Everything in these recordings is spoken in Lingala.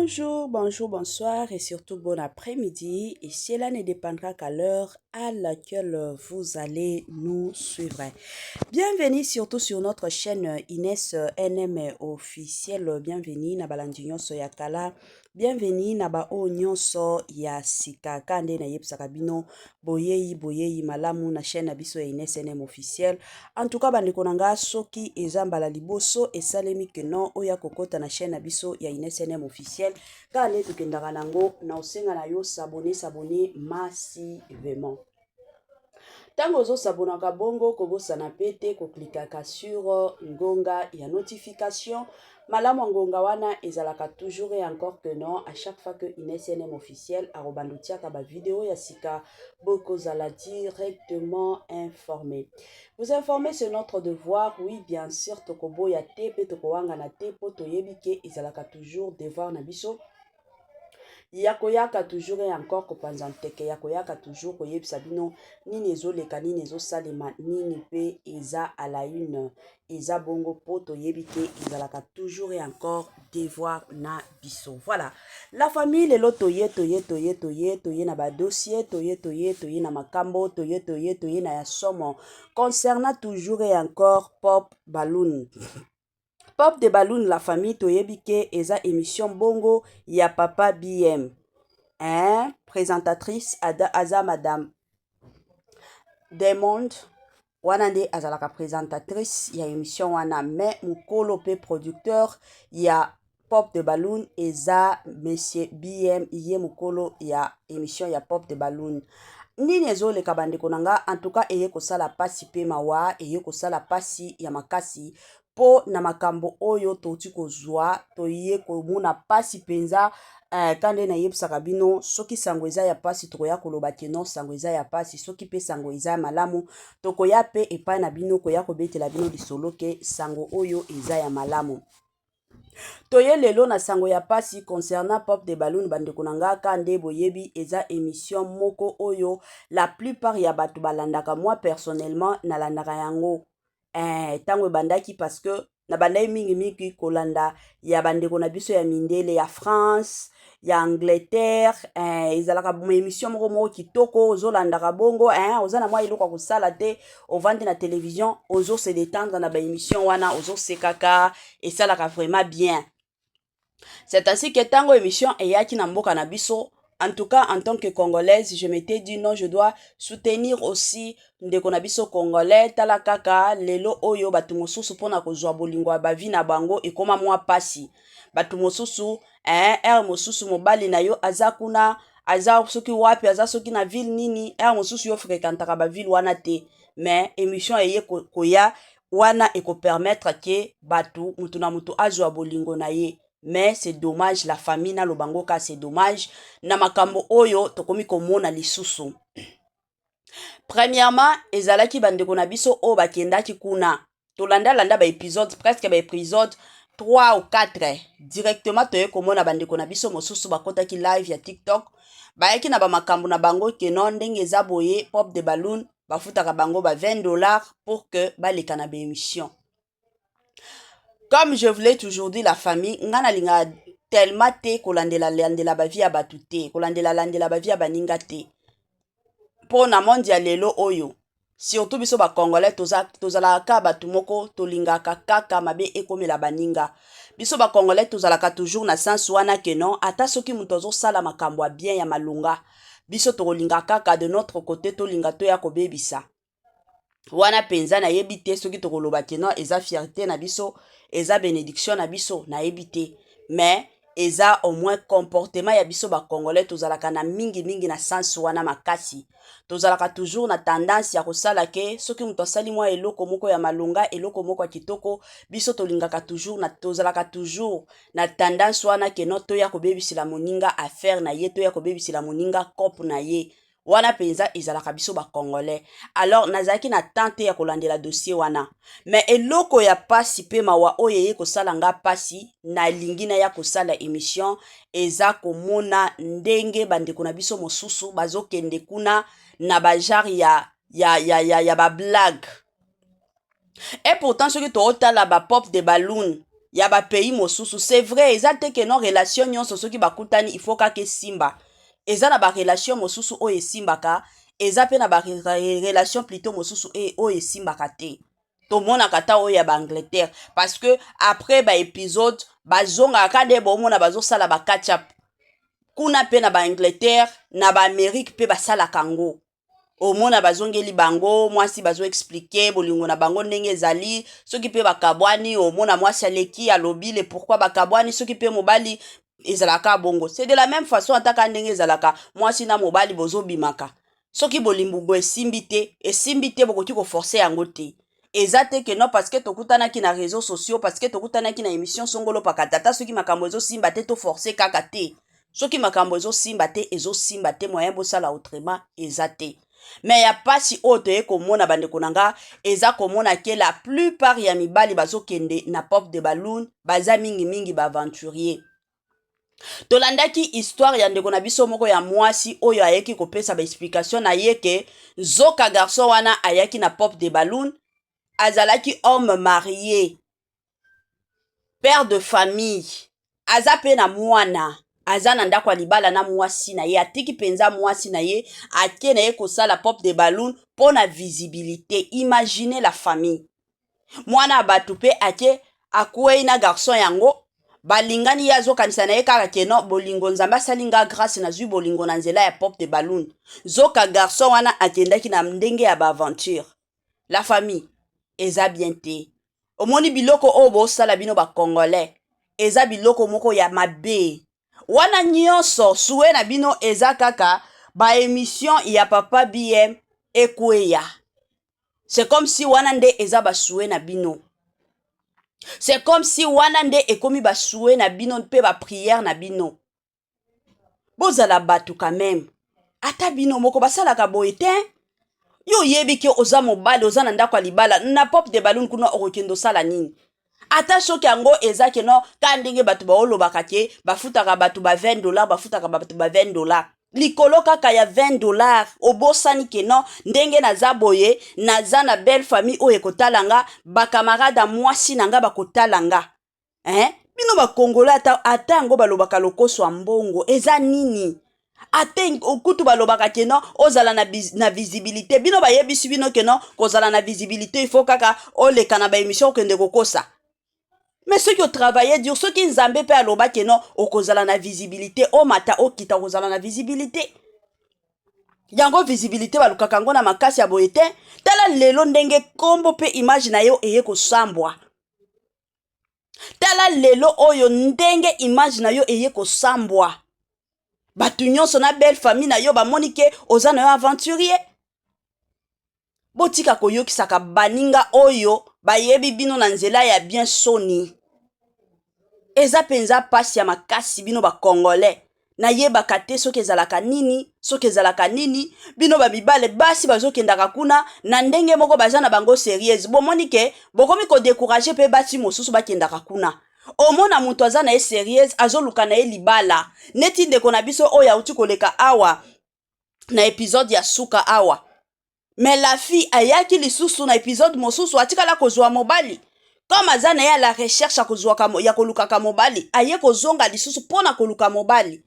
Bonjour, bonjour, bonsoir et surtout bon après-midi. Et cela ne dépendra qu'à l'heure à laquelle vous allez nous suivre. Bienvenue surtout sur notre chaîne Inès NM officielle. Bienvenue na balandinyo soyakala. Bienvenue na ba o nyonso ya sika kande na yebsaka bino boyeyi malamu na chaîne biso ya Inès NM officielle. En tout cas bandeko nanga soki ezambala liboso esalemi keno oya kokota na chaîne biso ya Inès NM officielle. Kande tukendaka nango na osenga na yo s'abonner massivement. Tango ozo sabonaka bongo kobosana pete koklikaka sur ngonga ya notification. Malamu ngonga wana ezalaka toujours et encore que non à chaque fois que Inès NM officiel arobandutiaka ba vidéo ya sika bokozala directement informé. Vous informer c'est notre devoir, oui bien sûr tokobo ya te pe tokowanga na te po toyebike ezalaka toujours devoir na biso. Yakoyaka toujours et encore kopanzanteke yakoyaka toujours koyebisa bino nini ezoleka nini ezosalema nini pe eza à la une eza bongo po toyebike ezalaka toujours et encore devoir na biso. Voilà la famille lelo toye na ba dossier toye na makambo toye na ya somo concernant toujours et encore Pop Balloon. Pop de Balloon la famille toyebike eza émission bongo ya papa BM. Présentatrice aza madame Diamond wanande azalaka présentatrice ya émission wana mais mukolo pe producteur ya Pop de Balloon eza monsieur BM iye mukolo ya émission ya Pop de Balloon. Nini ezoleka bandeko nanga en tout cas eye kosala pasi pe mawa eye kosala pasi ya makasi po na makambo oyo touti kozwa toye komona pasi penza kande na yebisaka bino soki sango eza ya pasi tokoya koloba ke non sango eza ya pasi soki pe sango eza malamu tokoya pe epai na bino koya kobetela bino lisolo ke sango oyo eza ya malamu. Toye lelo na sango ya pasi concernant Pop de Balloon bandeko nanga kande boyebi eza émission moko oyo la plupart ya bato balandaka moi personnellement nalandaka yango tango bandaki parce que na bandai mingi kolanda ya bandeko na biso ya mindele ya France ya Angleterre ezalaka boma émission moko kitoko ozolandaka bongo oza na mwa iloko kosala te ovandi na télévision ozo se détendre na ba émission wana ozo sekaka esalaka vraiment bien. C'est ainsi que tango émission eyaki na mboka na biso. En tout cas, en tant que Congolaise, je m'étais dit non, je dois soutenir aussi ndeko na biso Congolais. Tala kaka, lelo oyo batu mosusu pona kozwa bolingo ya bavi na bango ekoma mwa pasi. Batu mosusu, mosusu mobali na yo aza kuna, aza soki wapi, aza soki na ville nini, mosusu yo frekantaka ba ville wana te. Mais émission eye koya wana eko permettre ke batu mutu na mutu azwa bolingo na ye. Mais c'est dommage la famille na lobango ka c'est dommage na makambo oyo tokomi komona lisusu. Premièrement ezalaki bandeko na biso o bakendaki kuna tolanda ba épisode presque ba épisode 3 ou 4 directement toye komona bandeko na biso mosusu bakotaki live ya TikTok bayaki na ba makambo na bango ke non ndenge eza boye Pop de Balloon bafutaka bango ba $20 pour que baleka na ba émission. Comme je voulais toujours dire la famille, ngana linga tellement te kolandela ba vie ya batu te, kolandela ba vie ya baninga te. Po na monde ya lelo oyo, surtout biso ba Congolais tozalaka batu moko tolingaka kaka mabe ekomela baninga. Biso ba Congolais tozalaka toujours na sens wana ke non, ata soki mutu azosala makambo ya bien ya malunga. Biso tolinga kaka de notre côté tolinga to ya kobebisa. Wana penza na yebi te soki tokoloba ke non eza fierté na biso eza bénédiction na biso na yebi te mais eza au moins comportement ya biso ba Congolais tozalaka na mingi na sens wana makasi tozalaka toujours na tendance ya kosala ke soki mutu asali mwa eloko moko ya malunga eloko moko ya kitoko biso tolingaka toujours na tozalaka toujours na tendance wana ke non toya kobebisila moninga affaire na ye toya kobebisila moninga kope na ye wana penza ezalaka biso ba Congolais. Alors nazaki na tante ya kolandela dossier wana mais eloko ya pasi pe mawa oyeye kosala nga pasi na lingina ya kosala émission eza komona ndenge bandeko na biso mosusu bazokende kuna na ba genre ya ba blague. Et pourtant soki tootala ba Pop de Balloon ya ba pays mosusu. C'est vrai, eza te que non relation nyonso soki bakutani il faut kaka simba. Eza na ba relation mosusu o esimbaka, eza pe na ba relation plutôt mosusu o esimbaka te. Tomona kata o ya ba Angleterre parce que après ba épisode bazonga kade bomona bazosala ba catch up. Kuna pe na ba Angleterre na ba Amérique pe basala kango. Omona bazongeli bango mwasi bazo expliquer bolingo na bango ndenge ezali soki pe bakabwani omona mwasi aleki alobile pourquoi bakabwani soki pe mobali ezalaka bongo. C'est de la même façon ataka ndenge ezalaka mwasi na mobali bozo bimaka soki bolimbugo esimbi te bokoki ko forcer yango te. Eza te que non parce que tokutanaki na réseaux sociaux parce que tokutanaki na émission songolo pakatata soki makambo ezo simba te to forcer kaka te. Soki makambo ezo simba te moyen bosala autrement eza te. Mais ya pasi oto ye komona bandeko nanga eza komona ke la plupart ya mibali bazokende na Pop de Balloon baza mingi ba aventurier. Tolandaki histoire ya ndeko na biso moko ya mwasi oyo ayeki kopesa ba explication na ye ke zoka garçon wana ayaki na Pop de Balloon azalaki homme marié, père de famille, aza pe na mwana. Aza na ndako libala na mwasi na ye atiki penza mwasi na ye ake na ye kosala Pop de Balloon pour na visibilité. Imaginez la famille. Mwana batu pe ake akuei na garçon yango balingani ya zokanisa na ye kaka keno bolingo nzambe asalinga grâce na zui bolingo na nzela ya Pop de Balloon. Zoka garçon wana akendaki na ndenge ya ba aventure. La famille eza bien te. Omoni biloko oyo bosala bino ba congolais eza biloko moko ya mabe. Wana nyonso souhait na bino eza kaka ba émission ya papa BM ekweya. C'est comme si wana nde eza ba souhait na bino. C'est comme si wana nde ekomi ba souhait na bino pe ba prière na bino. Bozala batu quand même. Ata bino moko basalaka boye te. Yo yebi ke oza mobali oza na ndako libala na Pop de Balloon kuna okokendo sala nini. Ata soki yango eza ke no ka ndenge batu baolobaka ke bafutaka batu ba $20 bafutaka batu ba $20 likolo kaka ya $20 obosani ke no ndenge naza boye naza na belle famille oyo ekotalanga bakamarada mwasi nanga bakotalanga bino bakongole ata yango balobaka lokoso ya mbongo eza nini ate okutu balobaka ke no ozala na visibilité bino bayebisi bino ke no kozala na visibilité il faut kaka oleka na ba émission okende kokosa. Mais ceux qui ont travaillé dur, ceux qui nzambe pe aloba ke non okozala na visibilité o mata okita kozala na visibilité. Yango visibilité balukaka ngo na makasi ya boye te. Tala lelo ndenge kombo pe image na yo eye kosambwa. Tala lelo oyo ndenge image na yo eye kosambwa. Batu nyonso na belle famille na yo bamoni ke oza na yo aventurier. Botika koyokisaka baninga oyo bayebi bino na nzela ya bien soni. Eza penza pasi ya makasi bino ba congolais na yebaka te soki ezalaka nini bino ba mibale basi bazokendaka kuna na ndenge moko baza na bango sérieuse bomoni ke bokomi ko décourager pe basi mosusu bakendaka kuna omona mutu aza na ye sérieuse azoluka na ye libala neti ndeko na biso oyo auti koleka awa na épisode ya suka awa. Mais la fille ayaki lisusu na épisode mosusu atikala kozwa mobali. Comme azana ya la recherche ya kolukaka mobali, aye kozonga lisusu pona koluka mobali.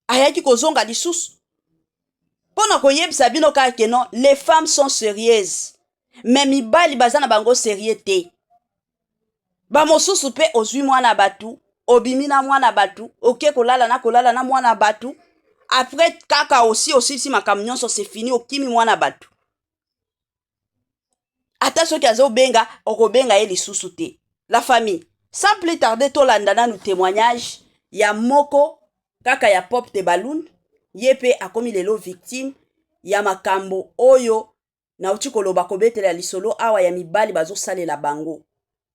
Ayaki kozonga lisusu. Pona koyebisa bino kaka ke non, les femmes sont sérieuses. Mais mibali bazana bango sérieux te. Ba mosusu pe ozwi mwana batu, obimi na mwana batu, oke kolala na mwana batu. Après kaka aussi si makambo nyonso c'est fini okimi mwana batu. Ata soki azo benga okobenga ye lisusu te. La famille sans plus tarder tolanda na témoignage ya moko kaka ya Pop de Balloon yepe akomi lelo victime ya makambo oyo na uti koloba kobetela lisolo awa ya mibali bazosalela bango.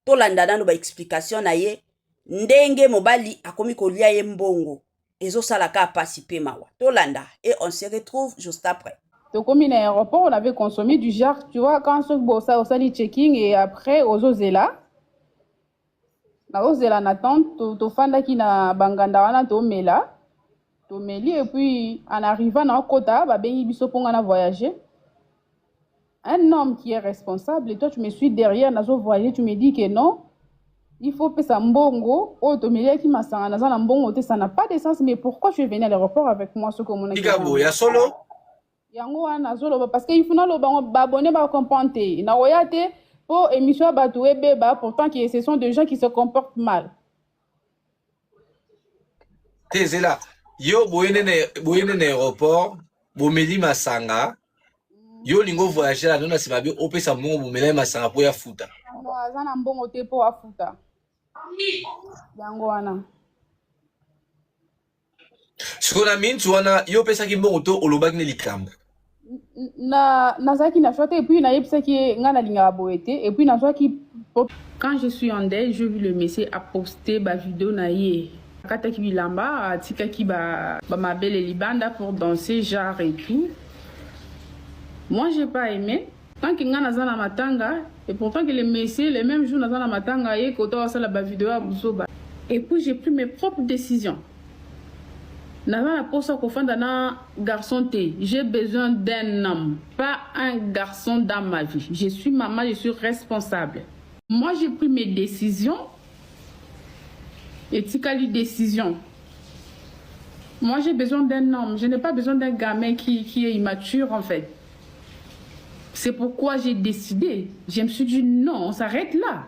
Tolanda nanu ba explication na ye ndenge mobali akomi kolia ye mbongo ezosalaka pasi pe mawa. Tolanda et on se retrouve juste après. Donc, comme in aéroport, on avait consommé du genre, tu vois, quand on s'est checking et après, aux Ozela, na Ozela n'attend, to fanda qui na banganda wana to mela, to meli, et puis, en arrivant dans Kota, bah, ben, ibiso pongana voyager. Un homme qui est responsable, et toi, tu me suis derrière, nazo voyager, tu me dis que non, Il faut que ça mbongo, automélia qui m'a ça n'a mbongo, ça n'a pas de sens, mais pourquoi tu es venu à l'aéroport avec moi, ce que mon équipe ya solo yango wana zolo parce que il faut na lo bango babonné ba comprendre na oyate pour émission batu ebeba pourtant que ce sont des gens qui se comportent mal. Tezela yo boyene na aéroport bomeli masanga yo lingo voyager la nona sibabi opesa mbongo bomela masanga po ya futa Aza na mbongo te po afuta yango wana sikona mintu wana yo pesa ki mbongo to olobaki ne likambo nazalaki na choix te et puis nayebisaki nga nalingaka boye te et puis nazwaki quand je suis en deuil je vis le monsieur a posté ba vidéo na ye akataki bilamba atikaki ba mabele libanda pour danser genre et tout. Moi j'ai pas aimé tant que nga naza na matanga et pourtant que les messieurs les mêmes jours naza na matanga ye koto wasala ba vidéo ya buzoba et puis j'ai pris mes propres décisions. Nava pour ça qu'on fait un garçon T. J'ai besoin d'un homme, pas un garçon dans ma vie. Je suis maman, je suis responsable. Moi, j'ai pris mes décisions. Et tu as les décisions. Moi, j'ai besoin d'un homme. Je n'ai pas besoin d'un gamin qui est immature, en fait. C'est pourquoi j'ai décidé. Je me suis dit non, on s'arrête là.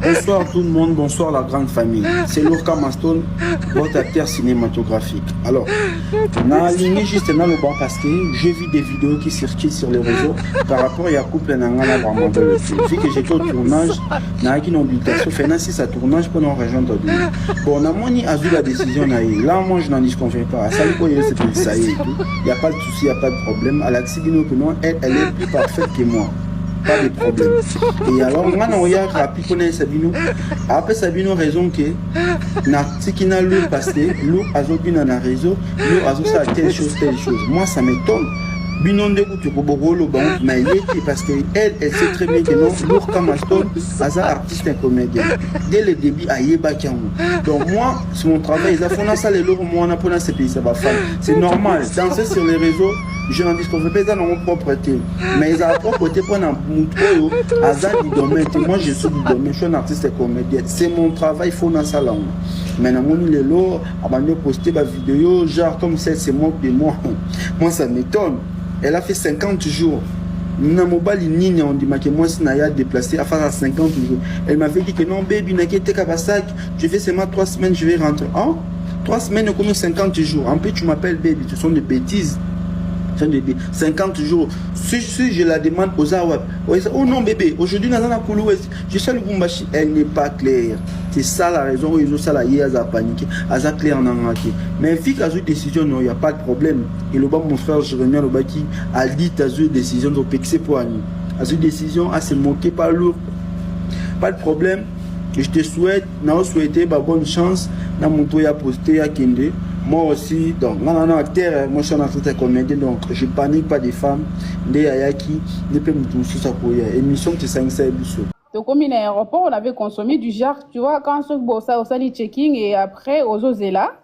Bonsoir tout le monde, bonsoir la grande famille. C'est Lorca Maston, votre acteur cinématographique. Alors, na ligne juste dans le banc parce que j'ai vu des vidéos qui circulent sur les réseaux par rapport à couple Nangana vraiment belle. Vu que j'étais au tournage, na qui n'ont fait si ça tournage pour nous rejoindre. Bon, on a moins a vu la décision là, moi je n'en disconviens pas. Ça ça y est, il n'y a pas de souci, il n'y a pas de problème. À l'accident que non, elle est plus parfaite que moi. Pas de problème. Et alors, moi, on a rapide connaît Sabino. Après Sabino, raison que n'a l'eau passé, l'eau a bien dans réseau, l'eau a ça telle chose. Moi, ça m'étonne. Binon de goût pour Bogolo, mais il était parce qu'elle sait très bien que non, l'eau comme Aston, Aza artiste et comédien. Dès le début, à Yebakian. Donc, moi, sur mon travail, ils ont fait ça, les lots, moi, on a pris ces pays, ça va faire. C'est normal. Danser sur les réseaux, je n'en disconviens pas dans mon propreté. Mais ils ont propreté pour un mouton, Aza du domaine. Moi, je suis du domaine, je suis un artiste et comédien. C'est mon travail, il faut dans ça là. Maintenant, on les lots, avant de poster ma vidéo, genre comme ça, c'est moque de moi. Moi, ça m'étonne. Elle a fait 50 jours. On dit que moi, si je déplacé à faire 50 jours. Elle m'avait dit que non, baby, je fais seulement 3 semaines, je vais rentrer. Hein? 3 semaines, comme 50 jours. En plus, tu m'appelles baby, ce sont des bêtises. 50 jours. Si je la demande aux Arabes, oh non bébé, aujourd'hui je sais le Bumbashi, elle n'est pas claire. C'est ça la raison où ils ont ça là, ils ont paniqué, ils ont clair en anglais. Mais fille a eu décision, non, il n'y a pas de problème. Et le bas mon frère Jérémie Lobaki a dit t'as eu décision de pexer pour Annie. A eu décision à se moquer par l'eau. Pas de problème. Je te souhaite, n'a souhaité bonne chance dans mon tour à poster à Kende. Moi aussi, donc, moi je suis un artiste comédien, donc je panique pas des femmes, des ayaki, des peu de tout ça pour émission qui s'est donc, comme à l'aéroport, on avait consommé du genre, tu vois, quand on ça au sali checking et après, aux ozela,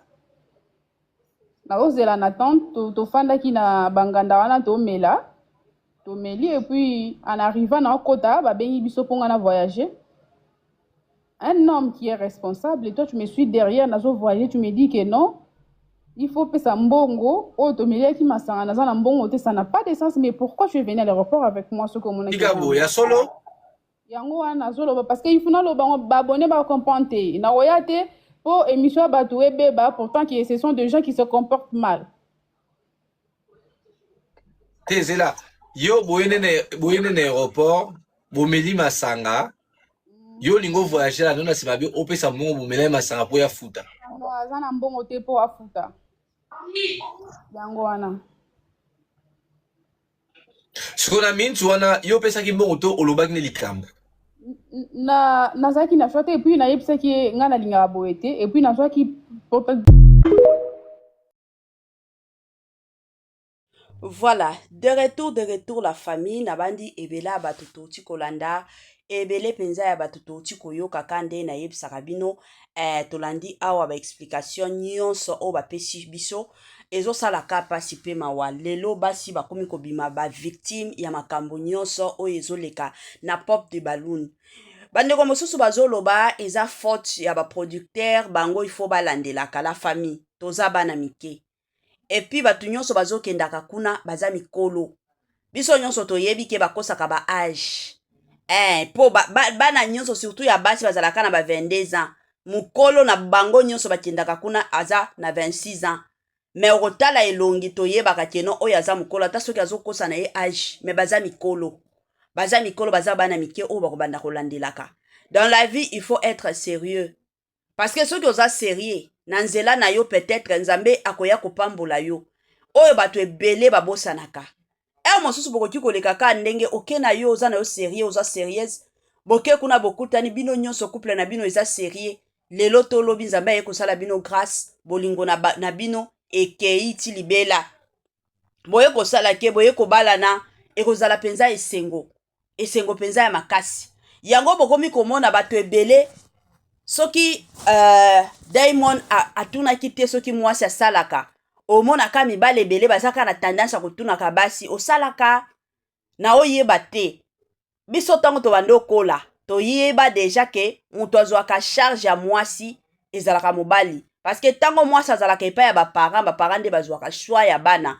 na ozela n'attente, to fanda qui na banganda wana to mela, to meli, et puis en arrivant dans le quota, bah, ben, il biso pour voyager. Un homme qui est responsable, et toi, tu me suis derrière, nazo voyager, tu me dis que non. Il faut que ça mbongo, automélia qui m'a ça n'a mbongo, ça n'a pas de sens, mais pourquoi tu es venu à l'aéroport avec moi, ce que mon équipe ya solo yango wana zolo parce que il faut na lo bango babonné ba comprendre na oyate pour émission batu ebeba pourtant que ce sont des gens qui se comportent mal. Tezela yo boyene na aéroport bomeli masanga yo lingo voyager la nona sibabi opesa mbongo bomela masanga po ya futa Aza na mbongo te po afuta yango wana sikona mintu wana yo pesa ki mbongo to olobaki ne likambo nazalaki na choix te et puis nayebisaki nga nalingaka boye te et puis nazwaki Voilà, de retour la famille nabandi ebela batuto tikolanda ebele penza ya batuto tikoyoka kande na yebisaka bino tolandi awa ba explication nyonso o ba pesi biso ezosalaka pasi pe mawa lelo basi bakomi kobima ba victime ya makambo nyonso oyo ezoleka na pop de balloon. bandeko mosusu bazoloba eza faute ya baproducteur bango ifo balandelaka la famille toza bana mike epuis bato nyonso bazokendaka kuna baza mikolo biso nyonso toyebi ke bakosaka ba age po bana nyonso surtout ya basi bazalaka na ba 22 ans mukolo na bango nyonso bakendaka kuna aza na 26 ans mais okotala elongi toyebaka keno oyo aza mukolo ata soki azokosa na ye age mais baza mikolo baza bana mike oyo bakobanda kolandelaka. Dans la vie il faut être sérieux parce que soki oza sérieux na nzela na yo peut-être nzambe akoya kopambola yo oyo bato ebele babosanaka mosusu bokoki koleka ka ndenge oke na yo oza na yo sérieux oza sérieuse boke kuna bokutani bino nyonso couple na bino eza sérieux lelo tolobi nzambe aye kosala bino grâce bolingo na bino ekei ti libela boye kosala ke boye kobalana ekozala penza esengo penza ya makasi yango bokomi komona bato ebele soki Diamond atunaki te soki mwasi asalaka omonaka mibale ebele bazaka na tendance ya kotunaka basi osalaka na oyeba te biso ntango tobanda okola toyeba deja ke moto azwaka charge ya mwasi ezalaka mobali parce que ntango mwasi azalaka epai ya baparent nde bazwaka choix ya bana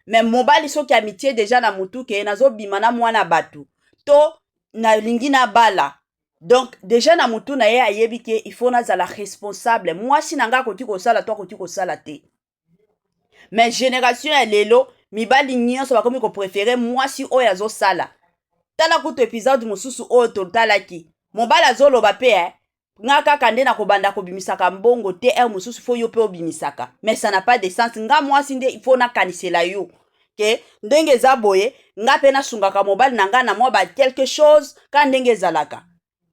mais mobali soki amitié deja na mutu ke nazobima na mwana bato to nalingi na bala donc deja na mutu na ye ayebi ke il faut nazala responsable mwasi nanga akoki kosala to akoki kosala te. Mais génération ya lelo mibali nyonso bakomi ko préférer mwasi oyo azosala tala kutu épisode mosusu oyo totalaki mobali azoloba pe nga kaka nde na kobanda kobimisaka mbongo te mosusu fo yo pe obimisaka mais ça n'a pas de sens nga mwasi nde il faut nakanisela yo ke ndenge eza boye nga pe nasungaka mobali na nga na mwa ba quelque chose ka ndenge ezalaka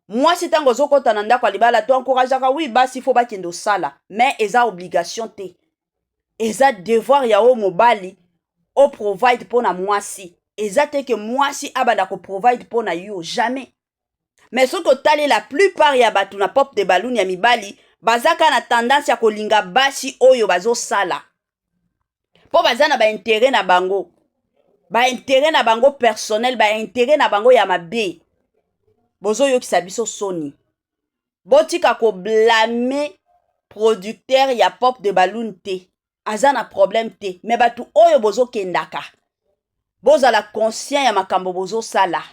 mwasi ntango ozokota na ndako ya libala to encourageaka oui basi fo bakende osala mais eza obligation te eza devoir ya o mobali o provide pona mwasi eza te ke mwasi abanda ko provide pona yo jamais mais soki otali la plupart ya bato na pop de balloon ya mibali bazaka na tendance ya kolinga basi oyo bazosala po baza na baintere na bango personnel baintere na bango ya mabe bozoyokisa biso soni botika koblame producteur ya pop de balloon te aza na problème te mais bato oyo bozokendaka bozala conscient ya makambo bozosala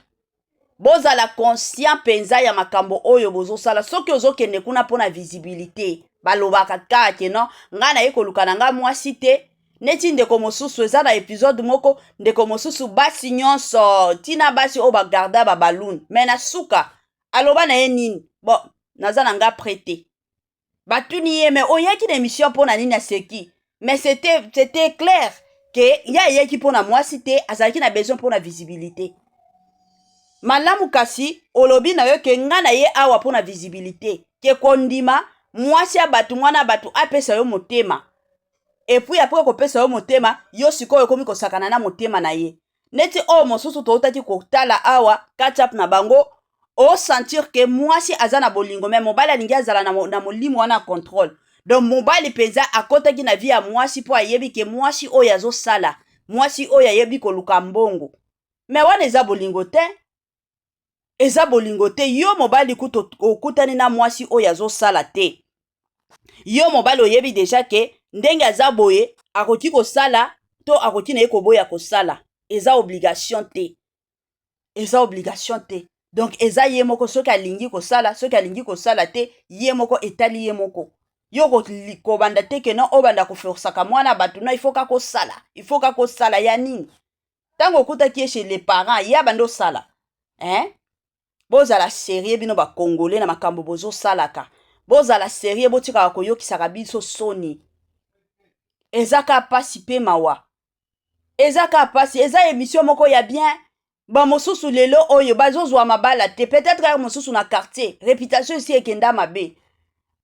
bozala conscient penza ya makambo oyo bozosala soki ozokende kuna mpona visibilité balobaka kaka no nga na ye koluka na nga mwasi te neti ndeko mosusu eza na épisode moko ndeko mosusu basi nyonso tina basi oyo bagarda babalune me na suka aloba na ye nini bon naza na nga prêté batuni ye me oyeki na émission mpona nini aseki mais c'était clair ke ya ayeki mpona mwasi te azalaki na besoin mpona visibilité malamu kasi olobi na yo ke nga na ye awa mpona visibilité ke kondima mwasi ya bato mwana bato apesa yo motema epuis apres kopesa yo motema yo sikoyo okomi kosakana na motema na ye neti oyo mosusu toutaki kotala awa katchap na bango osentir ke mwasi aza na bolingo me mobali alingi azala na molimo wana contrôle donc mobali mpenza akotaki na vie ya mwasi mpo ayebi ke mwasi oyo azosala mwasi oyo ayebi koluka mbongo me wana eza bolingo te yo mobali kuto okutani na mwasi oyo azosala te yo mobali oyebi deja ke ndenge aza boye akoki kosala to akoki na ye koboya kosala eza obligation te donc eza ye moko soki alingi kosala te ye moko etali ye moko yo kobanda te ke no obanda koforsaka mwana bato no il faut ka kosala ya nini ntango okutaki ye chez les parents ya banda osala bozala sérieux bino bakongole na makambo bozosalaka bozala sérieux botikaka koyokisaka biso soni eza ka pasi pe mawa eza émission moko ya bien bamosusu lelo oyo bazozwa mabala te peut-être ere mosusu na quartier réputation esi ekenda mabe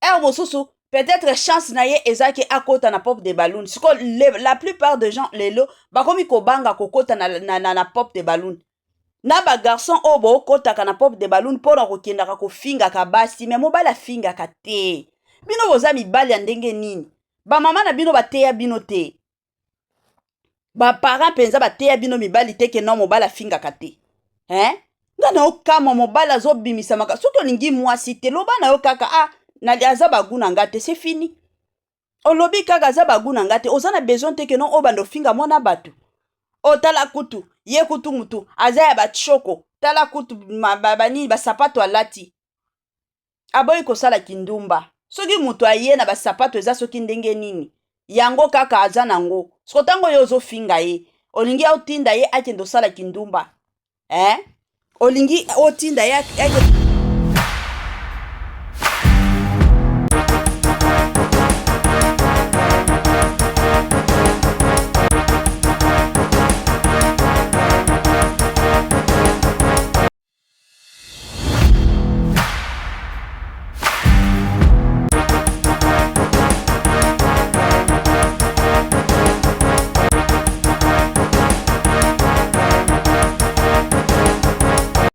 ere mosusu peut-être chance na ye ezaki akota na pop de balloon siko la plupart de gens lelo bakomi kobanga kokota na pop de balloon na bagarçon oyo bookotaka na pop de balloon mpona kokendaka kofingaka basi me mobali afingaka te bino boza mibali ya ndenge nini bamama na bino bateya bino te baparent mpenza bateya bino mibali te ke no mobali afingaka te nde ngana okama mobali azobimisa maka soki olingi mwasi te loba na yo kaka na aza baguna ngate c'est fini olobi kaka aza baguna ngate oza na besoin te ke non obanda ofinga mwana bato tala kutu ye kutu mutu aza ya bachoko tala kutu banini basapato alati aboyi kosala kindumba soki mutu aye na basapato eza soki ndenge nini yango kaka aza nango siko ntango yo ozofinga ye olingi otinda ye akende osala kindumba olingi otinda ye